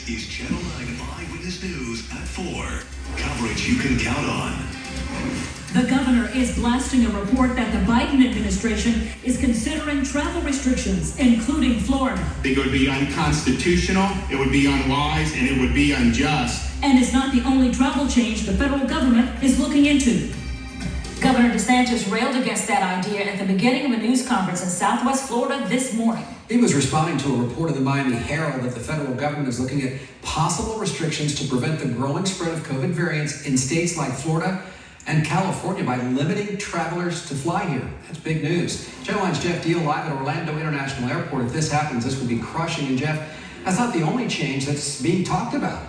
This is Channel 9 Eyewitness News at 4. Coverage you can count on. The governor is blasting a report that the Biden administration is considering travel restrictions, including Florida. I think it would be unconstitutional, it would be unwise, and it would be unjust. And it's not the only travel change the federal government is looking into. Governor DeSantis railed against that idea at the beginning of a news conference in Southwest Florida this morning. He was responding to a report in the Miami Herald that the federal government is looking at possible restrictions to prevent the growing spread of COVID variants in states like Florida and California by limiting travelers to fly here. That's big news. Channel 9's Jeff Deal live at Orlando International Airport. If this happens, this would be crushing. And Jeff, that's not the only change that's being talked about.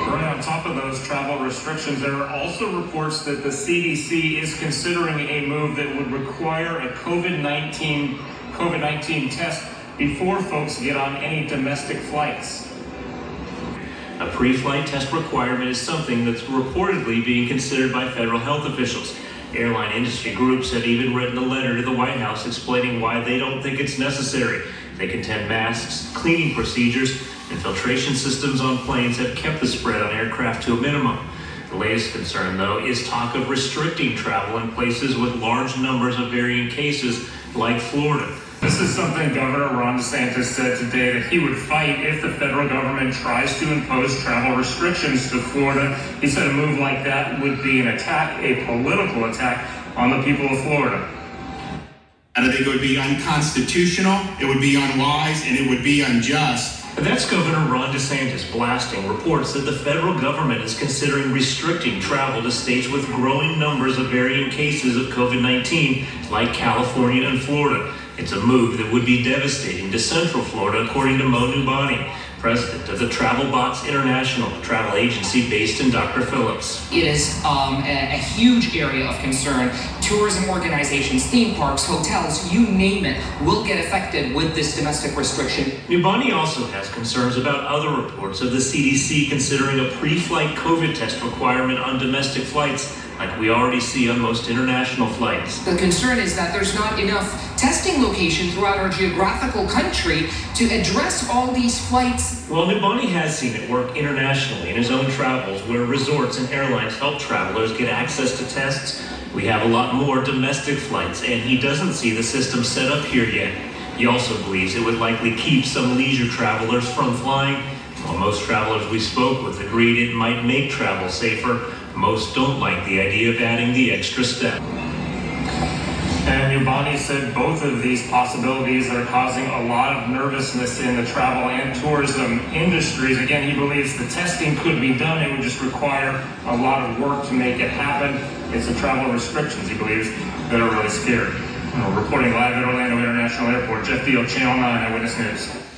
Right on top of those travel restrictions, there are also reports that the CDC is considering a move that would require a COVID-19 test before folks get on any domestic flights. A pre-flight test requirement is something that's reportedly being considered by federal health officials. Airline industry groups have even written a letter to the White House explaining why they don't think it's necessary. They contend masks, cleaning procedures, and filtration systems on planes have kept the spread on aircraft to a minimum. The latest concern, though, is talk of restricting travel in places with large numbers of varying cases, like Florida. This is something Governor Ron DeSantis said today that he would fight if the federal government tries to impose travel restrictions to Florida. He said a move like that would be an attack, a political attack on the people of Florida. I think it would be unconstitutional, it would be unwise, and it would be unjust. That's Governor Ron DeSantis blasting reports that the federal government is considering restricting travel to states with growing numbers of varying cases of COVID-19, like California and Florida. It's a move that would be devastating to Central Florida, according to Mo Nubani, president of the Travel Box International, a travel agency based in Dr. Phillips. It is a huge area of concern. Tourism organizations, theme parks, hotels, you name it, will get affected with this domestic restriction. Nubani also has concerns about other reports of the CDC considering a pre-flight COVID test requirement on domestic flights, like we already see on most international flights. The concern is that there's not enough testing locations throughout our geographical country to address all these flights. Well, Nubani has seen it work internationally in his own travels, where resorts and airlines help travelers get access to tests. We have a lot more domestic flights, and he doesn't see the system set up here yet. He also believes it would likely keep some leisure travelers from flying. While most travelers we spoke with agreed it might make travel safer, most don't like the idea of adding the extra step. And Nubani said both of these possibilities are causing a lot of nervousness in the travel and tourism industries. Again, he believes the testing could be done. It would just require a lot of work to make it happen. It's the travel restrictions, he believes, that are really scary. Reporting live at Orlando International Airport, Jeff Deal, Channel 9 Eyewitness News.